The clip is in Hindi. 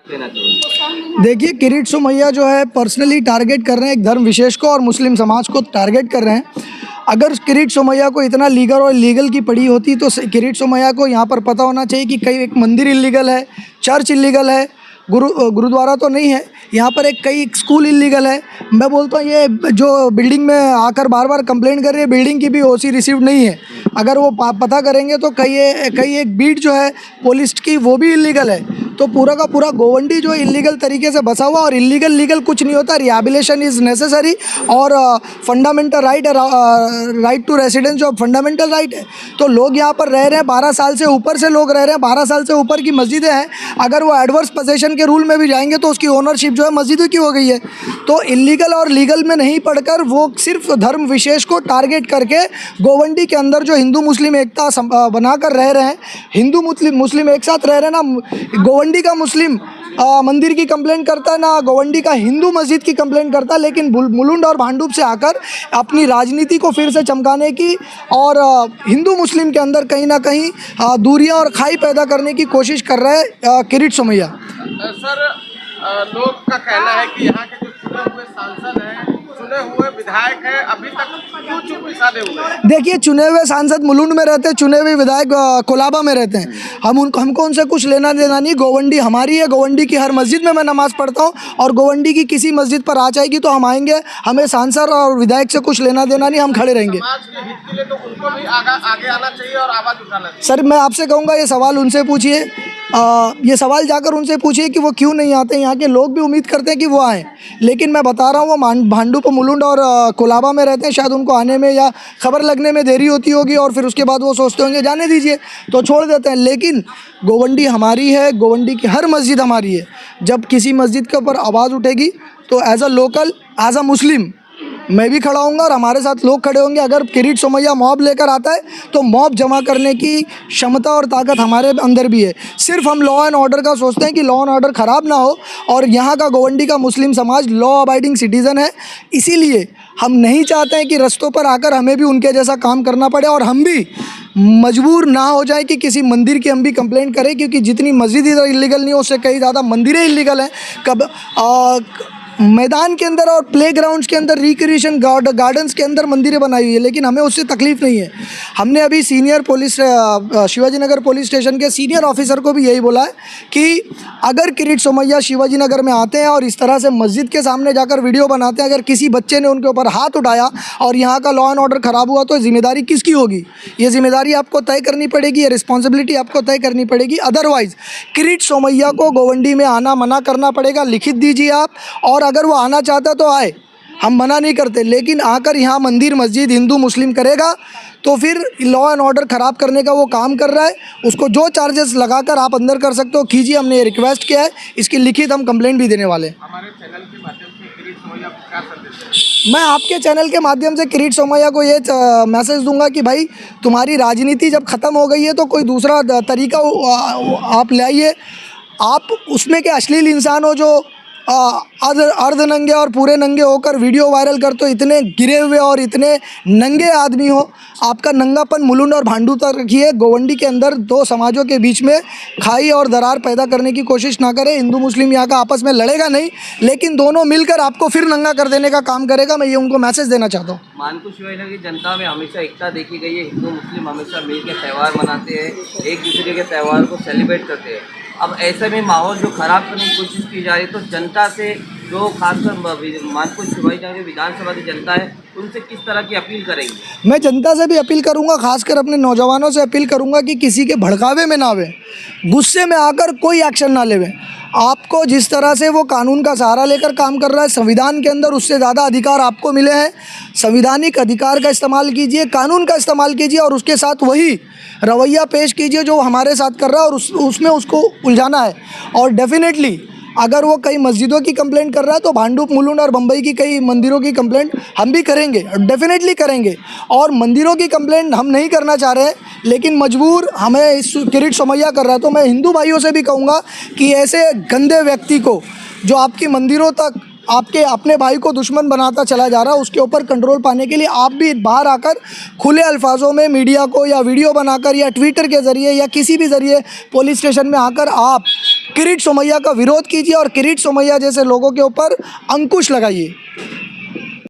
देना चाहिए? देखिए, किरीट सोमैया जो है पर्सनली टारगेट कर रहे हैं एक धर्म विशेष को और मुस्लिम समाज को टारगेट कर रहे हैं। अगर किरीट सोमैया को इतना लीगल और लीगल की पड़ी होती तो किरीट सोमैया को यहाँ पर पता होना चाहिए कि कई एक मंदिर इलीगल है, चर्च इलीगल है, गुरुद्वारा तो नहीं है, यहाँ पर एक कई स्कूल इलीगल है। मैं बोलता हूँ ये जो बिल्डिंग में आकर बार बार कंप्लेंट कर रही है, बिल्डिंग की भी ओसी रिसीव नहीं है। अगर वो पता करेंगे तो कई एक बीट जो है पुलिस की वो भी इलीगल है। तो पूरा का पूरा गोवंडी जो इलीगल तरीके से बसा हुआ, और इलीगल लीगल कुछ नहीं होता, रिहैबिलिटेशन इज़ नेसेसरी और फंडामेंटल राइट है, राइट टू रेसिडेंस जो फंडामेंटल राइट है। तो लोग यहाँ पर रह रहे हैं, 12 साल से ऊपर से लोग रह रहे हैं, 12 साल से ऊपर की मस्जिदें हैं। अगर वो एडवर्स पोजेशन के रूल में भी जाएंगे तो उसकी ओनरशिप जो है मस्जिदों की हो गई है। तो इलीगल और लीगल में नहीं पढ़कर वो सिर्फ धर्म विशेष को टारगेट करके गोवंडी के अंदर जो हिंदू मुस्लिम एकता बनाकर रह रहे हैं, हिंदू मुस्लिम एक साथ रह रहे हैं ना। गोवंडी का मुस्लिम मंदिर की कंप्लेंट करता है ना, गोवंडी का हिंदू मस्जिद की कंप्लेंट करता है, लेकिन मुलुंड और भांडुप से आकर अपनी राजनीति को फिर से चमकाने की और हिंदू मुस्लिम के अंदर कहीं ना कहीं दूरियां और खाई पैदा करने की कोशिश कर रहे हैं किरीट सोमैया। सर, लोग का कहना है कि यहाँ के जो चुने हुए सांसद हैं, चुने हुए विधायक हैं, अभी तक क्यों चुप्पी साधे हुए हैं? देखिए, चुने हुए सांसद मुलुंड में रहते हैं, चुने हुए विधायक कोलाबा में रहते हैं। हमको उनसे कुछ लेना देना नहीं। गोवंडी हमारी है, गोवंडी की हर मस्जिद में मैं नमाज़ पढ़ता हूँ और गोवंडी की किसी मस्जिद पर आ जाएगी तो हम आएंगे। हमें सांसद और विधायक से कुछ लेना देना नहीं, हम खड़े रहेंगे। समाज के हित के लिए तो उनको भी आगे आना चाहिए और आवाज़ उठाना चाहिए। सर, मैं आपसे कहूँगा ये सवाल उनसे पूछिए, ये सवाल जाकर उनसे पूछिए कि वो क्यों नहीं आते। यहाँ के लोग भी उम्मीद करते हैं कि वो आएँ, लेकिन मैं बता रहा हूँ वो भांडुप, मुलुंड और कोलाबा में रहते हैं। शायद उनको आने में या खबर लगने में देरी होती होगी और फिर उसके बाद वो सोचते होंगे जाने दीजिए तो छोड़ देते हैं। लेकिन गोवंडी हमारी है, गोवंडी की हर मस्जिद हमारी है। जब किसी मस्जिद के ऊपर आवाज़ उठेगी तो as a local, as a Muslim मैं भी खड़ा हूँगा और हमारे साथ लोग खड़े होंगे। अगर किरीट सोमैया मॉब लेकर आता है तो मॉब जमा करने की क्षमता और ताकत हमारे अंदर भी है। सिर्फ हम लॉ एंड ऑर्डर का सोचते हैं कि लॉ एंड ऑर्डर ख़राब ना हो, और यहाँ का गोवंडी का मुस्लिम समाज लॉ अबाइडिंग सिटीज़न है। इसीलिए हम नहीं चाहते हैं कि रस्तों पर आकर हमें भी उनके जैसा काम करना पड़े और हम भी मजबूर ना हो जाए कि किसी मंदिर की हम भी कंप्लेंट करें, क्योंकि जितनी मस्जिद इधर इलीगल नहीं हो, उससे कई ज़्यादा मंदिरें इलीगल हैं। मैदान के अंदर और प्लेग्राउंड्स के अंदर, रिक्रिएशन गार्डन्स के अंदर मंदिरें बनाई हुई है, लेकिन हमें उससे तकलीफ़ नहीं है। हमने अभी senior police Shivaji Nagar police station के सीनियर ऑफिसर को भी यही बोला है कि अगर किरीट सोमैया शिवाजी नगर में आते हैं और इस तरह से मस्जिद के सामने जाकर वीडियो बनाते हैं, अगर किसी बच्चे ने उनके ऊपर हाथ उठाया और यहाँ का लॉ एंड ऑर्डर ख़राब हुआ तो जिम्मेदारी किसकी होगी? ये जिम्मेदारी आपको तय करनी पड़ेगी, ये रिस्पॉन्सिबिलिटी आपको तय करनी पड़ेगी। अदरवाइज़ किरीट सोमैया को गोवंडी में आना मना करना पड़ेगा। लिखित दीजिए आप, और अगर वो आना चाहता तो आए, हम मना नहीं करते, लेकिन आकर यहाँ मंदिर मस्जिद हिंदू मुस्लिम करेगा तो फिर लॉ एंड ऑर्डर ख़राब करने का वो काम कर रहा है। उसको जो चार्जेस लगाकर आप अंदर कर सकते हो कीजिए, हमने ये रिक्वेस्ट किया है, इसकी लिखित हम कंप्लेंट भी देने वाले हैं। हमारे चैनल के माध्यम से किरीट सोमैया को क्या संदेश? मैं आपके चैनल के माध्यम से किरीट सोमैया को ये मैसेज दूंगा कि भाई, तुम्हारी राजनीति जब ख़त्म हो गई है तो कोई दूसरा तरीका आप लाइए। आप उसमें के अश्लील इंसान हो जो अर्ध नंगे और पूरे नंगे होकर वीडियो वायरल करते हो, इतने गिरे हुए और इतने नंगे आदमी हो। आपका नंगापन मुलुंड और भांडुप तक रखिए। गोवंडी के अंदर दो समाजों के बीच में खाई और दरार पैदा करने की कोशिश ना करें। हिंदू मुस्लिम यहाँ का आपस में लड़ेगा नहीं, लेकिन दोनों मिलकर आपको फिर नंगा कर देने का काम करेगा। मैं ये उनको मैसेज देना चाहता हूँ। मानपुर शिवाजी की जनता में हमेशा एकता देखी गई है। हिंदू मुस्लिम हमेशा मिल के त्यौहार मनाते हैं, एक दूसरे के त्यौहार को सेलिब्रेट करते हैं। अब ऐसे में माहौल जो ख़राब करने की कोशिश की जा रही है, तो जनता से, जो खासकर मानपुर शिवाजी नगर विधानसभा की जनता है, उनसे किस तरह की अपील करेंगे? मैं जनता से भी अपील करूंगा, खासकर अपने नौजवानों से अपील करूंगा कि किसी के भड़कावे में ना आवे, गुस्से में आकर कोई एक्शन ना लेवे। आपको जिस तरह से वो कानून का सहारा लेकर काम कर रहा है, संविधान के अंदर उससे ज़्यादा अधिकार आपको मिले हैं। संवैधानिक अधिकार का इस्तेमाल कीजिए, कानून का इस्तेमाल कीजिए और उसके साथ वही रवैया पेश कीजिए जो हमारे साथ कर रहा है, और उसमें उसको उलझाना है। और डेफिनेटली अगर वो कई मस्जिदों की कंप्लेंट कर रहा है तो भांडुप, मुलुंड और बम्बई की कई मंदिरों की कंप्लेंट हम भी करेंगे, डेफिनेटली करेंगे। और मंदिरों की कंप्लेंट हम नहीं करना चाह रहे हैं, लेकिन मजबूर हमें इस किरीट सोमैया कर रहा है। तो मैं हिंदू भाइयों से भी कहूँगा कि ऐसे गंदे व्यक्ति को जो आपकी मंदिरों तक आपके अपने भाई को दुश्मन बनाता चला जा रहा है, उसके ऊपर कंट्रोल पाने के लिए आप भी बाहर आकर खुले अल्फाजों में मीडिया को या वीडियो बनाकर या ट्विटर के ज़रिए या किसी भी ज़रिए पुलिस स्टेशन में आकर आप किरीट सोमैया का विरोध कीजिए और किरीट सोमैया जैसे लोगों के ऊपर अंकुश लगाइए।